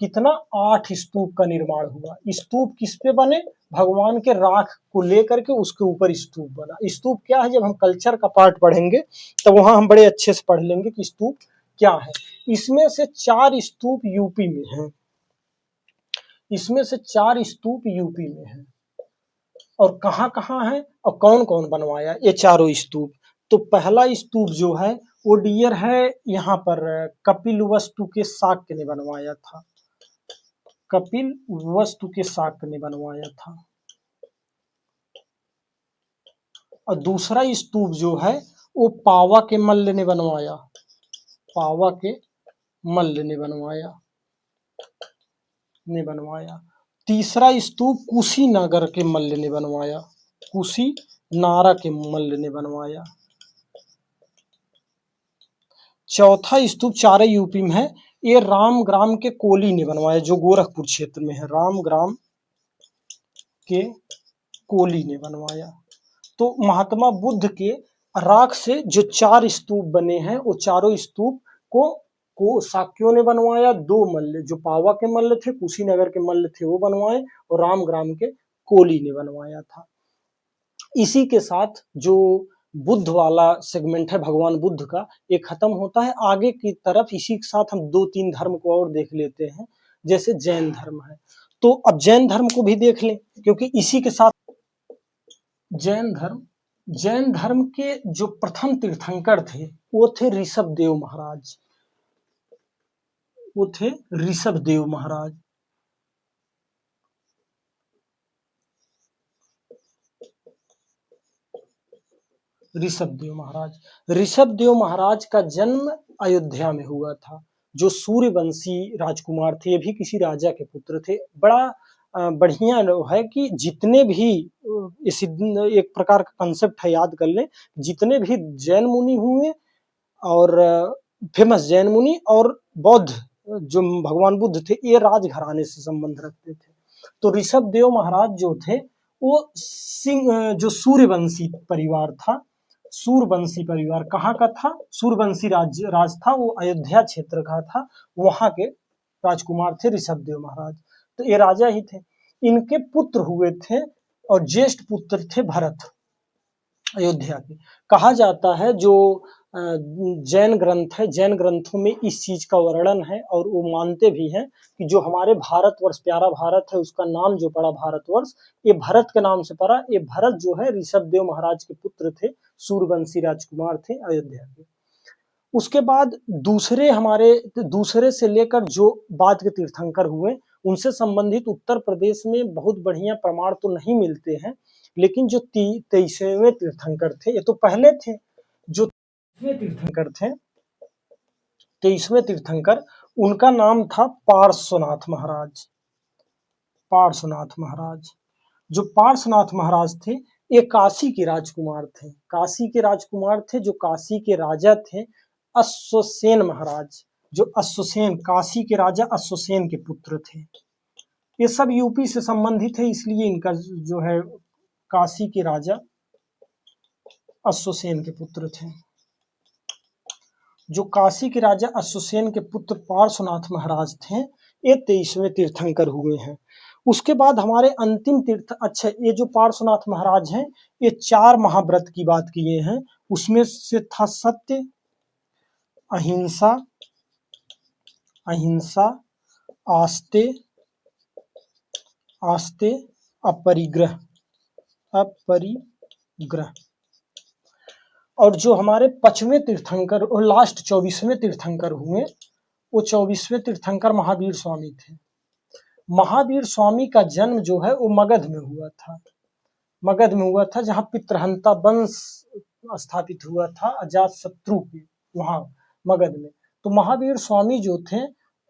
कितना 8 स्तूप का निर्माण हुआ। स्तूप किस पे बने? भगवान के राख को लेकर के उसके ऊपर स्तूप बना। स्तूप क्या है? जब हम कल्चर का पार्ट पढ़ेंगे तो वहां हम बड़े अच्छे से पढ़ लेंगे कि स्तूप क्या है। इसमें से 4 स्तूप यूपी में हैं। इसमें से 4 स्तूप यूपी में हैं। और कहाँ कहाँ है और कौन कौन बनवाया ये चारों स्तूप? तो पहला स्तूप जो है वो डियर है यहाँ पर कपिल वस्तु के शाक्य ने बनवाया था। कपिल वस्तु के शाक्य ने बनवाया था। और दूसरा स्तूप जो है वो पावा के मल्ल ने बनवाया। पावा के मल्ल ने बनवाया। तीसरा स्तूप कुशीनगर के मल्ल ने बनवाया। कुशीनारा के मल्ल ने बनवाया। चौथा स्तूप चारे यूपी में है, ये रामग्राम के कोली ने बनवाया, जो गोरखपुर क्षेत्र में है। रामग्राम के कोली ने बनवाया। तो महात्मा बुद्ध के राख से जो 4 स्तूप बने हैं वो चारों स्तूप को शाक्यों ने बनवाया। 2 मल्ल जो पावा के मल्ल थे, कुशीनगर के मल्ल थे, वो बनवाए, और रामग्राम के कोली ने बनवाया था। इसी के साथ जो बुद्ध वाला सेगमेंट है भगवान बुद्ध का, ये खत्म होता है। आगे की तरफ इसी के साथ हम 2-3 धर्म को और देख लेते हैं, जैसे जैन धर्म है। तो अब जैन धर्म को भी देख लें, क्योंकि इसी के साथ जैन धर्म के जो प्रथम तीर्थंकर थे वो थे ऋषभदेव महाराज। ऋषभदेव महाराज का जन्म अयोध्या में हुआ था। जो सूर्यवंशी राजकुमार थे, ये भी किसी राजा के पुत्र थे। बड़ा बढ़िया है कि जितने भी एक प्रकार का कंसेप्ट है, याद कर लें, जितने भी जैन मुनि हुए और फेमस जैन मुनि और बौद्ध जो भगवान बुद्ध थे, ये राजघराने से संबंध रखते थे। तो ऋषभदेव महाराज जो थे वो जो सूर्यवंशी परिवार था। सूर्यवंशी परिवार कहाँ का था? सूर्यवंशी राज था, वो अयोध्या क्षेत्र का था। वहां के राजकुमार थे ऋषभदेव महाराज। तो ये राजा ही थे। इनके पुत्र हुए थे और ज्येष्ठ पुत्र थे भरत, अयोध्या के। कहा जाता है जो जैन ग्रंथ है, जैन ग्रंथों में इस चीज का वर्णन है और वो मानते भी हैं कि जो हमारे भारतवर्ष, प्यारा भारत है, उसका नाम जो पड़ा भारतवर्ष, ये भरत के नाम से पड़ा। ये भरत जो है ऋषभदेव महाराज के पुत्र थे, सूर्यवंशी राजकुमार थे अयोध्या के। उसके बाद दूसरे से लेकर जो बाद के तीर्थंकर हुए, उनसे संबंधित उत्तर प्रदेश में बहुत बढ़िया प्रमाण तो नहीं मिलते हैं, लेकिन जो 23वें तीर्थंकर थे, ये तो पहले थे, जो 23वें तीर्थंकर, उनका नाम था पार्श्वनाथ महाराज। जो पार्श्वनाथ महाराज थे, ये काशी के राजकुमार थे। जो काशी के राजा थे अश्वसेन महाराज, काशी के राजा अश्वसेन के पुत्र थे। ये सब यूपी से संबंधित है, इसलिए इनका जो है काशी के राजा अश्वसेन के पुत्र थे। जो काशी के राजा अश्वसेन के पुत्र पार्श्वनाथ महाराज थे, ये 23वें तीर्थंकर हुए हैं। उसके बाद हमारे अंतिम तीर्थ, अच्छा, ये जो पार्श्वनाथ महाराज हैं, ये 4 महाव्रत की बात किए हैं। उसमें से था सत्य, अहिंसा, आस्ते, अपरिग्रह। और जो हमारे 5वें तीर्थंकर और लास्ट 24वें तीर्थंकर हुए, वो 24वें तीर्थंकर महावीर स्वामी थे। महावीर स्वामी का जन्म जो है वो मगध में हुआ था, जहाँ पितृहंता वंश स्थापित हुआ था अजातशत्रु के, वहां मगध में। तो महावीर स्वामी जो थे,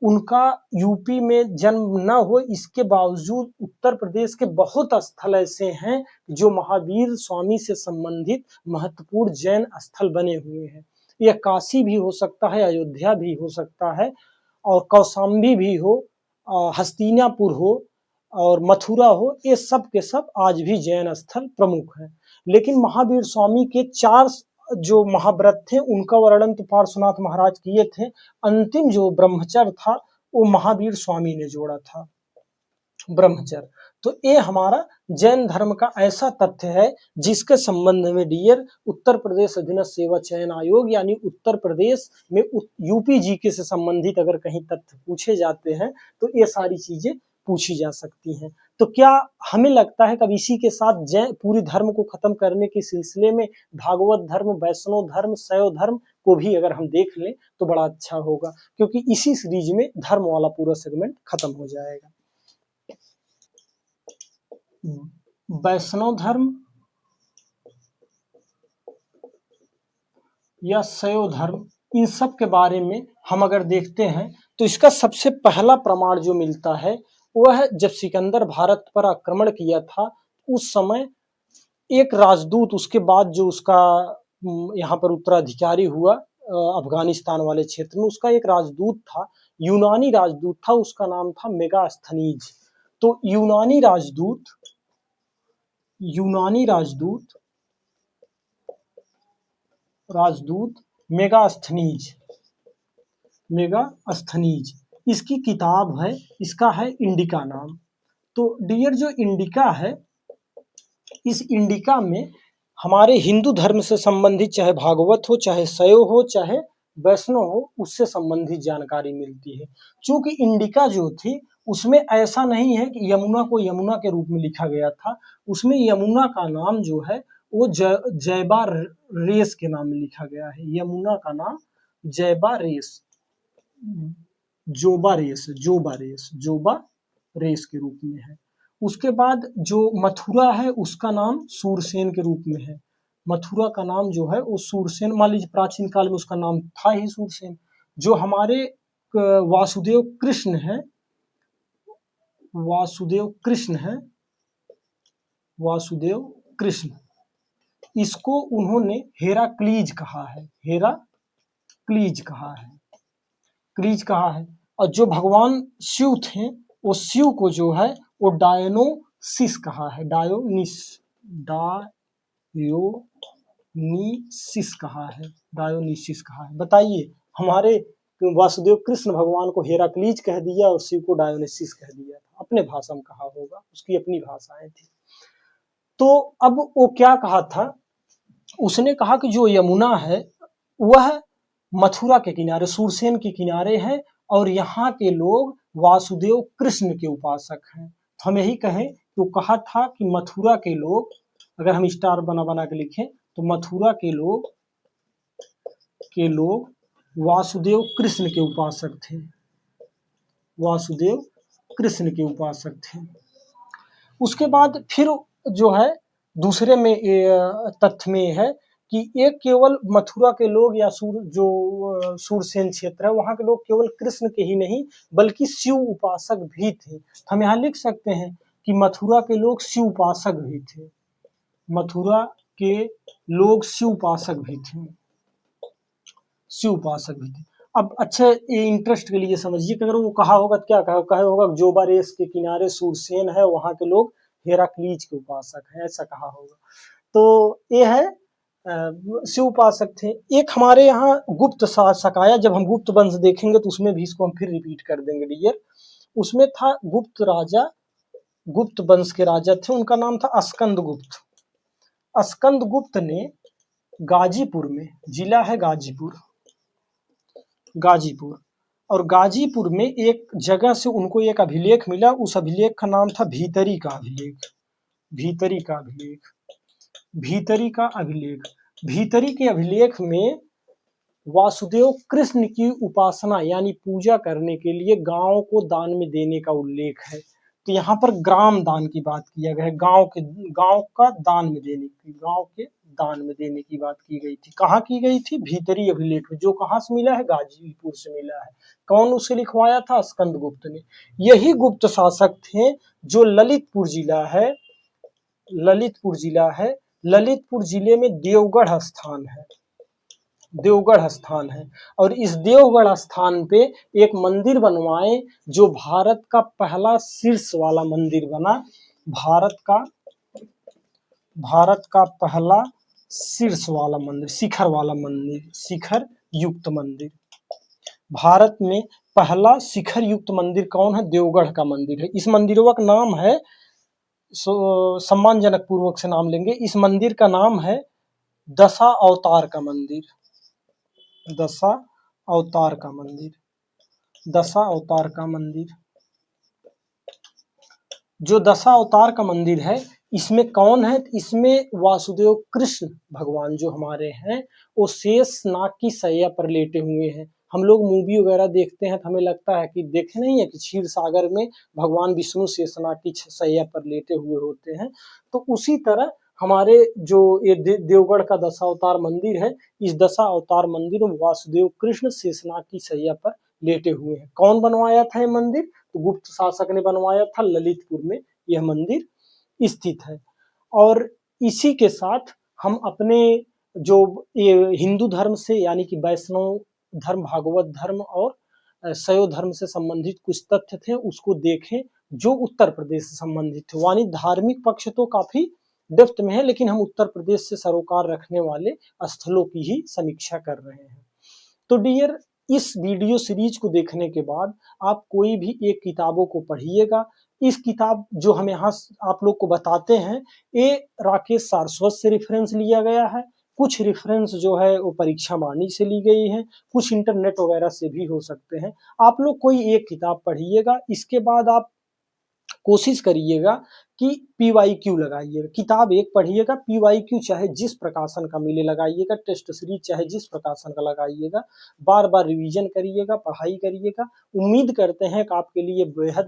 उनका यूपी में जन्म न हो, इसके बावजूद उत्तर प्रदेश के बहुत स्थल ऐसे हैं जो महावीर स्वामी से संबंधित महत्वपूर्ण जैन स्थल बने हुए हैं। यह काशी भी हो सकता है, अयोध्या भी हो सकता है, और कौशाम्बी भी हो, हस्तिनापुर हो और मथुरा हो, ये सब के सब आज भी जैन स्थल प्रमुख हैं। लेकिन महावीर स्वामी के 4 जो महाव्रत थे, उनका वर्णन तो पार्श्वनाथ महाराज किए थे। अंतिम जो ब्रह्मचर्य था वो महावीर स्वामी ने जोड़ा था, ब्रह्मचर्य। तो ये हमारा जैन धर्म का ऐसा तथ्य है जिसके संबंध में डियर उत्तर प्रदेश अधीनस्थ सेवा चयन आयोग यानी उत्तर प्रदेश में यूपी जीके से संबंधित अगर कहीं तथ्य पूछे जाते हैं तो ये सारी चीजें पूछी जा सकती हैं। तो क्या हमें लगता है कि अब इसी के साथ जैन पूरी धर्म को खत्म करने के सिलसिले में भागवत धर्म, वैष्णव धर्म, शैव धर्म को भी अगर हम देख लें तो बड़ा अच्छा होगा, क्योंकि इसी सीरीज में धर्म वाला पूरा सेगमेंट खत्म हो जाएगा। वैष्णव धर्म या शैव धर्म, इन सब के बारे में हम अगर देखते हैं तो इसका सबसे पहला प्रमाण जो मिलता है वह है जब सिकंदर भारत पर आक्रमण किया था, उस समय एक राजदूत, उसके बाद जो उसका यहाँ पर उत्तराधिकारी हुआ अफगानिस्तान वाले क्षेत्र में, उसका एक राजदूत था, यूनानी राजदूत था, उसका नाम था मेगास्थनीज। तो यूनानी राजदूत मेगास्थनीज, इसकी किताब है, इसका है इंडिका नाम। तो डियर जो इंडिका है, इस इंडिका में हमारे हिंदू धर्म से संबंधित चाहे भागवत हो, चाहे शैव हो, चाहे वैष्णव हो, उससे संबंधित जानकारी मिलती है। चूंकि इंडिका जो थी उसमें ऐसा नहीं है कि यमुना को यमुना के रूप में लिखा गया था, उसमें यमुना का नाम जो है वो जैबा रेस के नाम में लिखा गया है। यमुना का नाम जैबा रेस के रूप में है। उसके बाद जो मथुरा है उसका नाम सूरसेन के रूप में है। मथुरा का नाम जो है वो सूरसेन, मान लीजिए प्राचीन काल में उसका नाम था ही सूरसेन। जो हमारे वासुदेव कृष्ण, इसको उन्होंने हेराक्लीज कहा है। और जो भगवान शिव थे वो शिव को जो है वो डायोनिसिस कहा है। बताइए, हमारे वासुदेव कृष्ण भगवान को हेराक्लीज कह दिया और शिव को डायोनिसिस कह दिया, अपने भाषा में कहा होगा, उसकी अपनी भाषाएं थी। तो अब वो क्या कहा था, उसने कहा कि जो यमुना है वह मथुरा के किनारे, सूरसेन के किनारे है, और यहाँ के लोग वासुदेव कृष्ण के उपासक हैं। तो हम यही कहें तो कहा था कि मथुरा के लोग, अगर हम स्टार बना के लिखें तो मथुरा के लोग वासुदेव कृष्ण के उपासक थे। उसके बाद फिर जो है दूसरे में तथ्य में है कि एक केवल मथुरा के लोग या जो सूरसेन क्षेत्र है वहाँ के लोग केवल कृष्ण के ही नहीं बल्कि शिव उपासक भी थे। हम यहाँ लिख सकते हैं कि मथुरा के लोग शिव उपासक भी थे। अब अच्छे इंटरेस्ट के लिए समझिए कि अगर वो कहा होगा तो क्या कहा होगा, जोबा रेस के किनारे सूरसेन है, वहाँ के लोग हेराक्लीज के उपासक हैं, ऐसा कहा होगा। तो ये है शिव उपासक थे। एक हमारे यहाँ गुप्त शासक आया, जब हम गुप्त वंश देखेंगे तो उसमें भी इसको हम फिर रिपीट कर देंगे डियर। उसमें था गुप्त वंश के राजा थे, उनका नाम था स्कंदगुप्त। स्कंदगुप्त ने गाजीपुर में, जिला है गाजीपुर, और गाजीपुर में एक जगह से उनको एक अभिलेख मिला, उस अभिलेख का नाम था भीतरी का अभिलेख। भीतरी के अभिलेख में वासुदेव कृष्ण की उपासना यानी पूजा करने के लिए गांव को दान में देने का उल्लेख है। तो यहाँ पर ग्राम दान की बात किया गया है, गांव के दान में देने की बात की गई थी। कहाँ की गई थी? भीतरी अभिलेख में, जो कहाँ से मिला है? गाजीपुर से मिला है। कौन उसे लिखवाया था? स्कंदगुप्त ने। यही गुप्त शासक थे जो ललितपुर ललितपुर जिले में देवगढ़ स्थान है, और इस देवगढ़ स्थान पे एक मंदिर बनवाए जो भारत का पहला शीर्ष वाला मंदिर बना। भारत का पहला शीर्ष वाला मंदिर, शिखर युक्त मंदिर। भारत में पहला शिखर युक्त मंदिर कौन है? देवगढ़ का मंदिर है। इस मंदिरों का नाम है, सम्मानजनक पूर्वक से नाम लेंगे, इस मंदिर का नाम है दशा अवतार का मंदिर। दशा अवतार का मंदिर, दशा अवतार का मंदिर। जो दशा अवतार का मंदिर है, इसमें कौन है? इसमें वासुदेव कृष्ण भगवान जो हमारे हैं, वो शेष नाग की सैया पर लेटे हुए हैं। हम लोग मूवी वगैरह देखते हैं तो हमें लगता है कि देखे नहीं है कि क्षीर सागर में भगवान विष्णु शेषनाग की सैया पर लेटे हुए होते हैं। तो उसी तरह हमारे जो ये देवगढ़ का दशावतार मंदिर है, इस दशावतार मंदिर में वासुदेव कृष्ण शेषनाग की सैया पर लेटे हुए हैं। कौन बनवाया था ये मंदिर? तो गुप्त शासक ने बनवाया था। ललितपुर में यह मंदिर स्थित है। और इसी के साथ हम अपने जो ये हिंदू धर्म से यानी कि वैष्णव धर्म, भागवत धर्म और शैव धर्म से संबंधित कुछ तथ्य थे, उसको देखें जो उत्तर प्रदेश से संबंधित थे। यानी धार्मिक पक्ष तो काफी डेप्थ में है, लेकिन हम उत्तर प्रदेश से सरोकार रखने वाले स्थलों की ही समीक्षा कर रहे हैं। तो डियर, इस वीडियो सीरीज को देखने के बाद आप कोई भी एक किताबों को पढ़िएगा। इस किताब जो हम यहाँ आप लोग को बताते हैं, ये राकेश सारस्वत से रेफरेंस लिया गया है। कुछ रेफरेंस जो है वो परीक्षा वाणी से ली गई है, कुछ इंटरनेट वगैरह से भी हो सकते हैं। आप लोग कोई एक किताब पढ़िएगा, इसके बाद आप कोशिश करिएगा कि PYQ लगाइएगा। किताब एक पढ़िएगा, PYQ चाहे जिस प्रकाशन का मिले लगाइएगा, टेस्ट सीरीज चाहे जिस प्रकाशन का लगाइएगा। बार बार रिवीजन करिएगा, पढ़ाई करिएगा। उम्मीद करते हैं कि आपके लिए बेहद